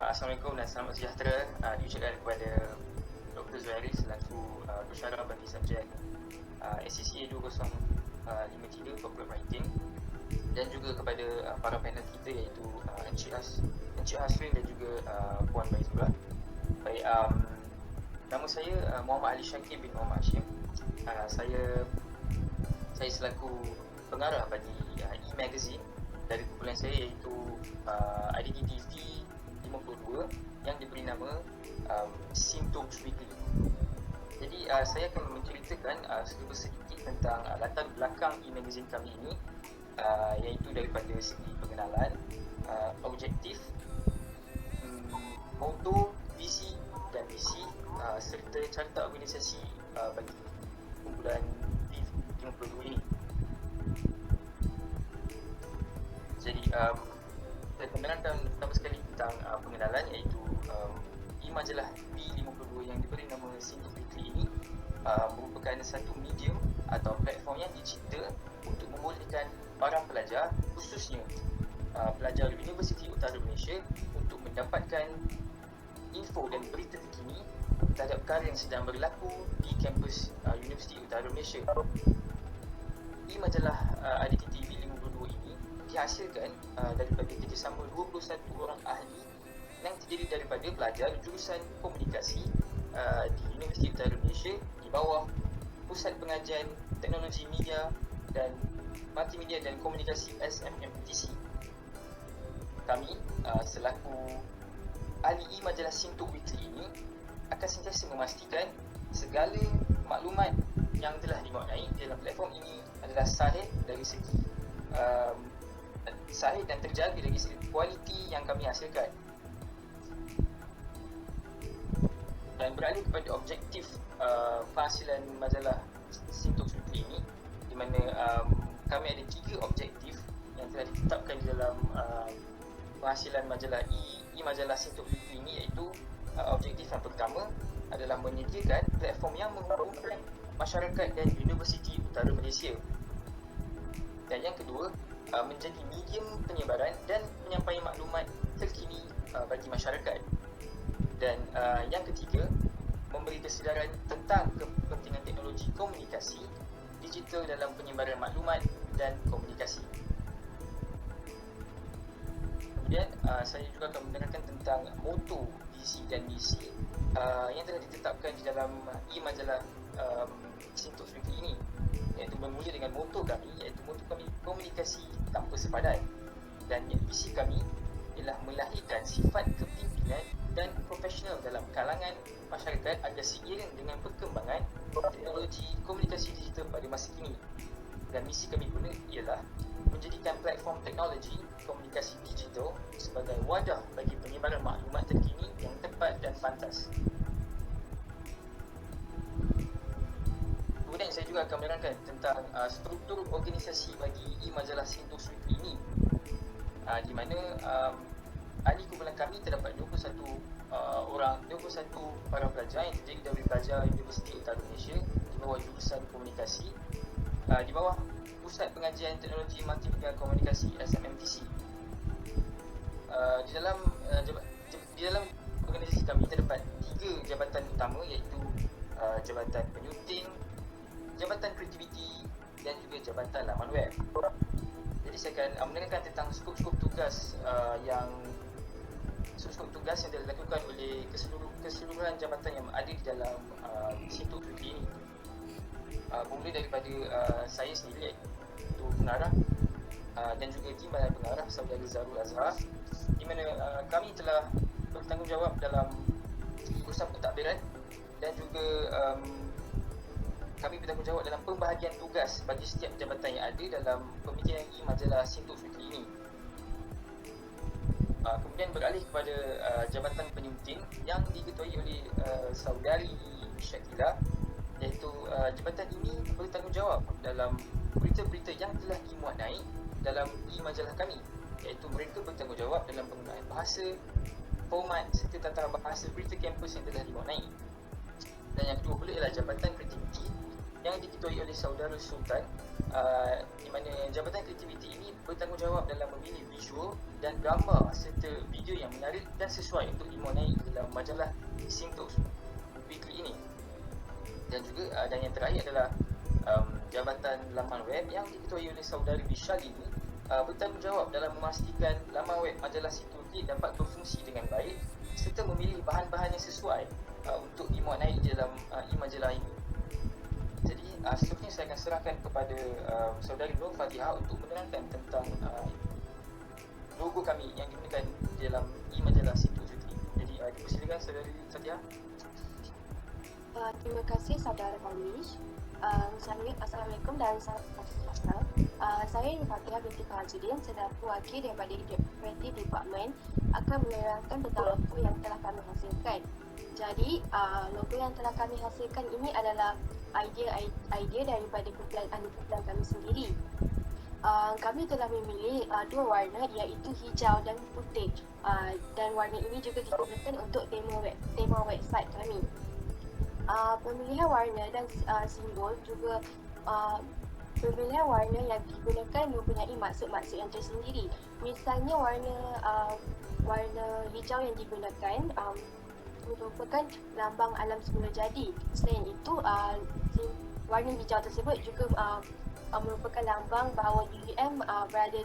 Assalamualaikum dan selamat sejahtera diucapkan kepada Dr. Zuhairi selaku pensyarah bagi subjek SCCA 2053 Corporate Writing, dan juga kepada para panel kita iaitu Encik Hasrin dan juga Puan Baizura. Baik, nama saya Muhammad Ali Syakir bin Muhammad Hashim. Saya selaku pengarah bagi e-magazine dari kumpulan saya iaitu IDTV 52 yang diberi nama Syntox Weekly. Jadi saya akan menceritakan sedikit tentang latar belakang e-magazine kami ini, iaitu daripada segi pengenalan, objektif, moto, visi dan misi, serta carta organisasi bagi kumpulan P52 ini. Jadi saya akan menerangkan pertama sekali tentang pengenalan, iaitu e-majalah P52 yang diberi nama Syntox Weekly ini merupakan satu medium atau platform yang dicipta untuk membolehkan para pelajar, khususnya pelajar Universiti Utara Malaysia, untuk mendapatkan info dan berita terkini terhadap perkara yang sedang berlaku di kampus Universiti Utara Malaysia. E-majalah IDTV 52 ini dihasilkan daripada kerjasama 21 orang ahli yang terdiri daripada pelajar jurusan komunikasi di Universiti Utara Malaysia di bawah Pusat Pengajian Teknologi Media dan Multimedia dan Komunikasi SMMTC. Kami selaku ahli e-majalah Syntox Weekly ini akan sentiasa memastikan segala maklumat yang telah dimuatkan dalam platform ini adalah sahih dari segi sahih dan terjaga dari segi kualiti yang kami hasilkan. Dan beralih kepada objektif penghasilan majalah Syntox Weekly ini, di mana kami ada 3 objektif yang telah ditetapkan di dalam penghasilan majalah e-majalah Syntox Weekly ini, iaitu objektif yang pertama adalah menyediakan platform yang menghubungkan masyarakat dan Universiti Utara Malaysia. Dan yang kedua, menjadi medium penyebaran dan penyampaian maklumat terkini bagi masyarakat. Dan yang ketiga, memberi kesedaran tentang kepentingan teknologi komunikasi digital dalam penyebaran maklumat dan komunikasi. Kemudian saya juga akan menerangkan tentang moto, visi dan misi yang telah ditetapkan di dalam e-majalah Syntox Weekly ini, iaitu bermula dengan moto kami, iaitu moto kami komunikasi tanpa sepadan, dan visi kami ialah melahirkan sifat kepimpinan dan profesional dalam kalangan masyarakat agar seiring dengan perkembangan teknologi komunikasi digital pada masa kini. Dan misi kami pula ialah menjadikan platform teknologi komunikasi digital sebagai wadah bagi penyebaran maklumat terkini yang tepat dan pantas. Kemudian saya juga akan menerangkan tentang struktur organisasi bagi e-majalah Syntox Weekly ini, di mana ahli kumpulan kami terdapat 21 para pelajar yang terdiri dari pelajar Universiti Utara Malaysia di bawah jurusan komunikasi di bawah Pusat Pengajian Teknologi Multimedia Komunikasi SMMTC. Di dalam organisasi kami terdapat 3 jabatan utama, iaitu jabatan penyunting, jabatan kreativiti dan juga jabatan laman web. Jadi saya akan menerangkan tentang skop-skop tugas yang telah dilakukan oleh keseluruhan jabatan yang ada di dalam Syntox Weekly ini. Bermula daripada saya sendiri, iaitu pengarah dan juga timbalan pengarah Saudara Zarul Azhar, di mana kami telah bertanggungjawab dalam urusan pentadbiran dan juga kami bertanggungjawab dalam pembahagian tugas bagi setiap jabatan yang ada dalam pemikiran e-majalah Syntox Weekly ini. Kemudian beralih kepada jabatan penyunting yang diketuai oleh Saudari Syakila, iaitu jabatan ini bertanggungjawab dalam berita-berita yang telah dimuat naik dalam e-majalah kami, iaitu mereka bertanggungjawab dalam penggunaan bahasa, format serta tata bahasa berita kampus yang telah dimuat naik. Dan yang kedua pula ialah jabatan kreativiti yang diketuai oleh Saudara Sultan, di mana Jabatan Kreativiti ini bertanggungjawab dalam memilih visual dan gambar serta video yang menarik dan sesuai untuk dimuat naik dalam majalah Sintox Weekly ini. Dan juga dan yang terakhir adalah Jabatan Laman Web yang diketuai oleh Saudari Vishal ini bertanggungjawab dalam memastikan laman web majalah Sintox dapat berfungsi dengan baik serta memilih bahan-bahan yang sesuai untuk dimuat naik dalam e-majalah ini. Jadi seterusnya saya akan serahkan kepada Saudari Nur Fatihah untuk menerangkan tentang logo kami yang digunakan dalam e-majalah Sintox Weekly. Jadi dipersilakan Saudari Fatihah. Terima kasih Saudara Fahmish. Assalamualaikum dan salam sejahtera. Saya Fatihah binti Fahazudin selaku wakil daripada Creative Department akan menerangkan tentang logo yang telah kami hasilkan. Jadi logo yang telah kami hasilkan ini adalah idea daripada kumpulan ahli kumpulan kami sendiri. Kami telah memilih dua warna iaitu hijau dan putih, dan warna ini juga digunakan untuk tema website kami. Pemilihan warna dan simbol juga pemilihan warna yang digunakan mempunyai maksud-maksud yang tersendiri. Misalnya warna hijau yang digunakan merupakan lambang alam semula jadi. Selain itu, warna hijau tersebut juga merupakan lambang bahawa UUM berada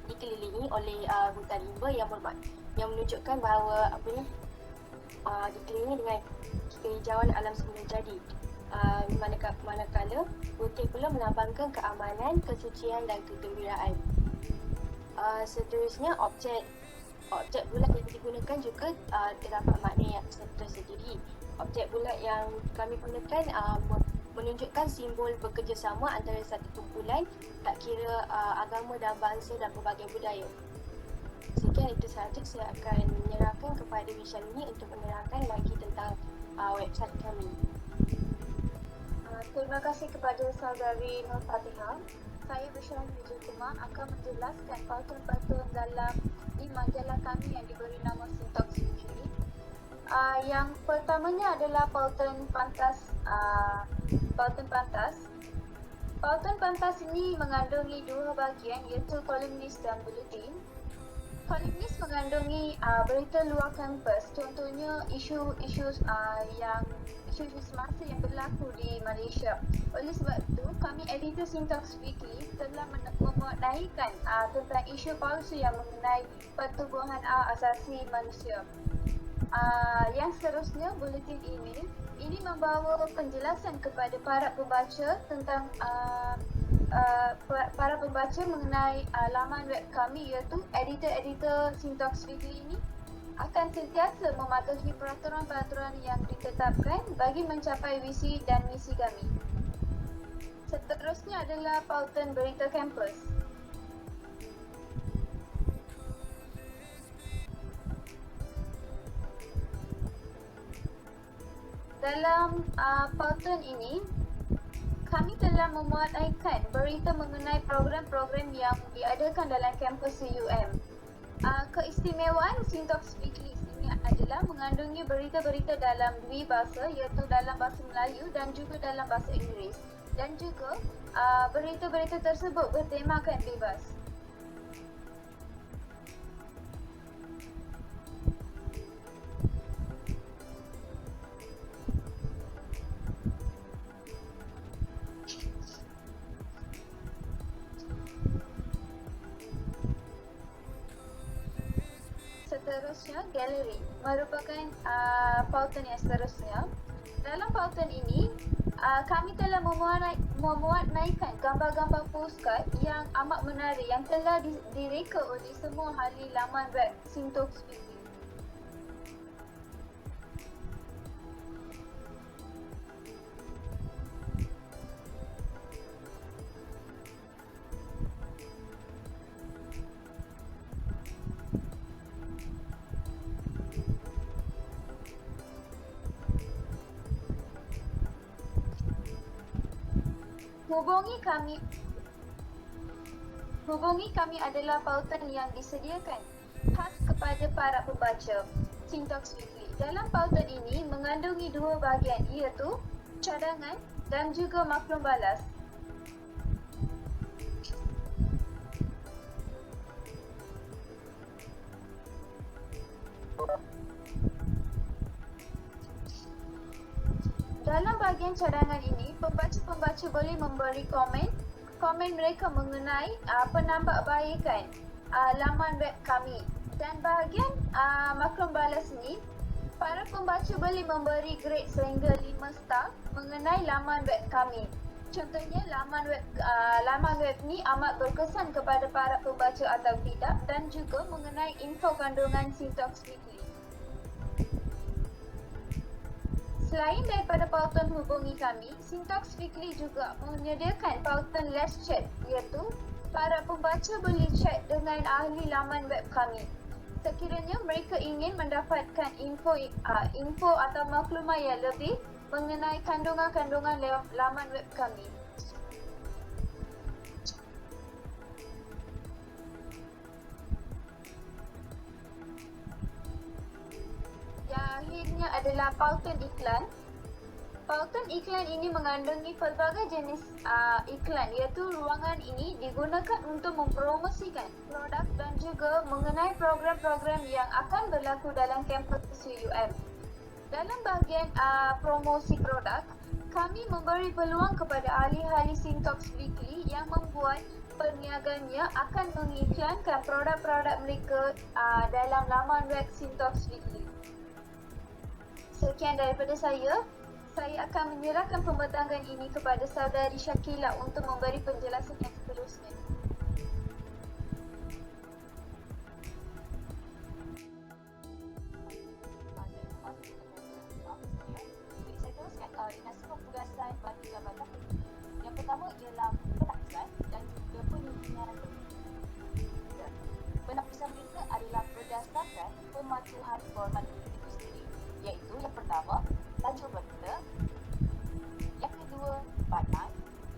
dikelilingi oleh hutan rimba yang menunjukkan bahawa dikelilingi dengan kehijauan alam semula jadi. Manakala putih pula melambangkan keamanan, kesucian dan kegembiraan. Seterusnya objek bulat yang digunakan juga terdapat makna yang tersendiri. Objek bulat yang kami gunakan menunjukkan simbol bekerjasama antara satu kumpulan, tak kira agama dan bangsa dan pelbagai budaya. Sekian itu sahaja, saya akan menyerahkan kepada Vishal ini untuk menerangkan lagi tentang website kami. Terima kasih kepada Saudari Nur Fatihah. Saya Vishal Wijayakumar akan menjelaskan pautan-pautan dalam majalah kami yang diberi nama Sintox Weekly. Yang pertamanya adalah pautan pantas. Pautan pantas ini mengandungi dua bahagian, iaitu kolumnis dan buletin. Kolumnis mengandungi berita luar kampus, contohnya isu semasa yang berlaku di Malaysia. Oleh sebab itu, kami editor Sintox Weekly telah memuat naikkan tentang isu palsu yang mengenai pertubuhan asasi manusia. Yang seterusnya, buletin email ini membawa penjelasan kepada para pembaca tentang para pembaca mengenai laman web kami, iaitu editor Sintox Weekly ini akan sentiasa mematuhi peraturan-peraturan yang ditetapkan bagi mencapai visi dan misi kami. Seterusnya adalah pautan berita kampus. Dalam pautan ini, kami telah memuat naikkan berita mengenai program-program yang diadakan dalam kampus UUM. Keistimewaan Sintox Weekly ini adalah mengandungi berita-berita dalam dua bahasa, iaitu dalam bahasa Melayu dan juga dalam bahasa Inggeris. Dan juga berita-berita tersebut bertemakan bebas. Seterusnya, galeri merupakan pautan yang seterusnya. Dalam pautan ini, kami telah memuat naikkan gambar-gambar postcard yang amat menarik yang telah direka oleh semua ahli laman web Sintox Weekly. Hubungi kami adalah pautan yang disediakan khas kepada para pembaca Sintox Weekly. Dalam pautan ini mengandungi dua bahagian, iaitu cadangan dan juga maklum balas. Dalam bahagian cadangan ini, pembaca-pembaca boleh memberi komen mereka mengenai penambahbaikan laman web kami. Dan bahagian maklum balas ni, para pembaca boleh memberi grade sehingga 5 star mengenai laman web kami. Contohnya laman web ni amat berkesan kepada para pembaca atau tidak, dan juga mengenai info kandungan Sintox Weekly. Selain daripada pautan hubungi kami, Sintox Weekly juga menyediakan pautan less chat, iaitu para pembaca boleh chat dengan ahli laman web kami. Sekiranya mereka ingin mendapatkan info atau maklumat yang lebih mengenai kandungan-kandungan laman web kami. Yang akhirnya adalah pautan iklan. Pautan iklan ini mengandungi pelbagai jenis iklan, iaitu ruangan ini digunakan untuk mempromosikan produk dan juga mengenai program-program yang akan berlaku dalam kampus UUM. Dalam bahagian promosi produk, kami memberi peluang kepada ahli-ahli Sintox Weekly yang membuat perniagaannya akan mengiklankan produk-produk mereka dalam laman web Sintox Weekly. Sekian daripada saya akan menyerahkan pembatangan ini kepada saudari Syakila untuk memberi penjelasan yang seterusnya. Jadi saya teruskan dinasti penugasan bagi jabatan. Yang pertama ialah penapisan dan juga penyusunan berita. Penapisan berita adalah berdasarkan pematuhan format berita itu sendiri, iaitu yang pertama, tajuk berita, yang kedua, badan,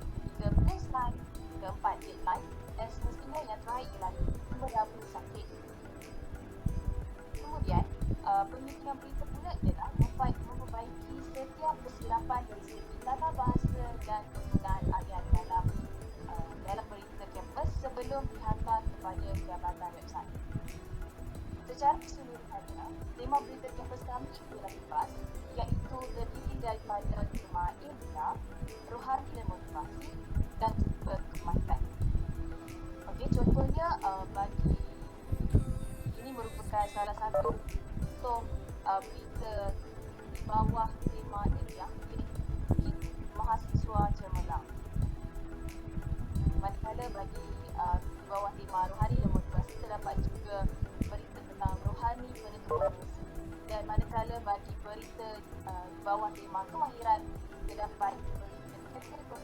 ketiga, baseline, keempat, deadline, dan semestinya yang terakhir ialah berapa sakit. Kemudian, penyusunan berita pula ialah memperbaiki setiap kesilapan dari segi tata bahasa dan penggunaan ayat dalam berita kampus sebelum dihantar kepada jabatan website. Secara keseluruhannya, tema berita kampus kami ialah bebas, iaitu terdiri daripada tema ilmiah, rohani dan motivasi dan juga kemahiran. Okey, contohnya bagi ini merupakan salah satu contoh berita di bawah tema ilmiah, iaitu mahasiswa cemerlang. Manakala bagi di bawah tema rohani dan motivasi terdapat juga berita tentang rohani penentuan misi. Dan manakala bagi berita di bawah tema kemahiran terdapat berita technical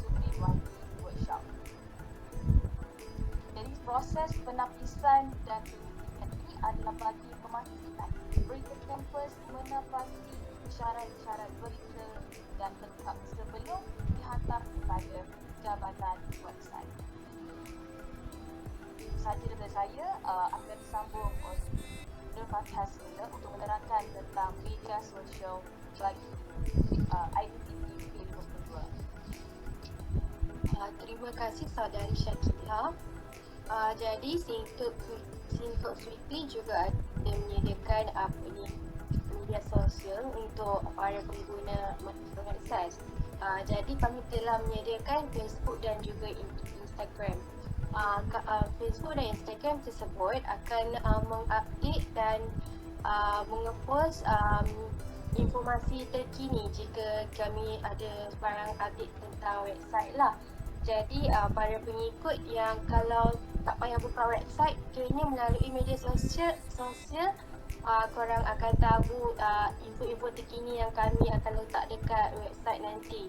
Supreme Writing Workshop. Jadi proses penapisan dan penyuntikan ini adalah bagi memastikan berita kampus menepati syarat-syarat berita dan lengkap sebelum dihantar kepada jabatan website. Sahaja daripada saya akan disambung oleh Nur Fatihah semula untuk menerangkan tentang media sosial bagi IPTP P52. Terima kasih saudari Syakila. Jadi Sintox Weekly juga ada menyediakan media sosial untuk para pengguna website. Jadi kami telah menyediakan Facebook dan juga Instagram. Facebook dan Instagram tersebut akan mengupdate dan mengepost informasi terkini jika kami ada sebarang update tentang website lah. Jadi para pengikut yang kalau tak payah buka website, kiranya melalui media sosial korang akan tahu info-info terkini yang kami akan letak dekat website nanti.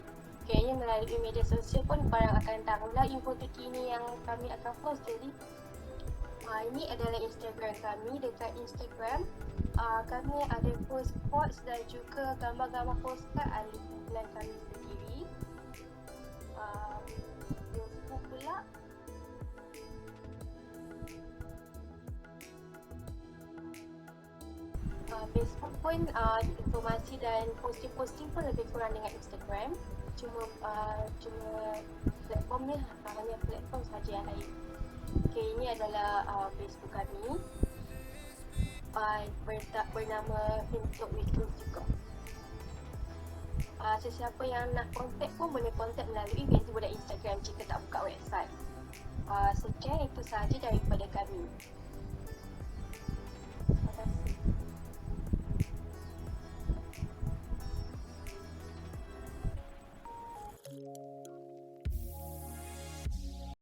Kiranya melalui media sosial pun korang akan tahulah info terkini yang kami akan post. Jadi ini adalah Instagram kami. Dekat Instagram kami ada post quotes dan juga gambar-gambar postcard ahli kumpulan kami sendiri. Facebook pula Facebook pun informasi dan posting-posting pun lebih kurang dengan Instagram. Cuma platformnya hanya platform saja yang lain. Okay, ini adalah Facebook kami. Bernama Hintok Weekend juga. Sesiapa yang nak kontak pun boleh kontak melalui Facebook dan Instagram jika tak buka website. Sekian itu sahaja daripada kami.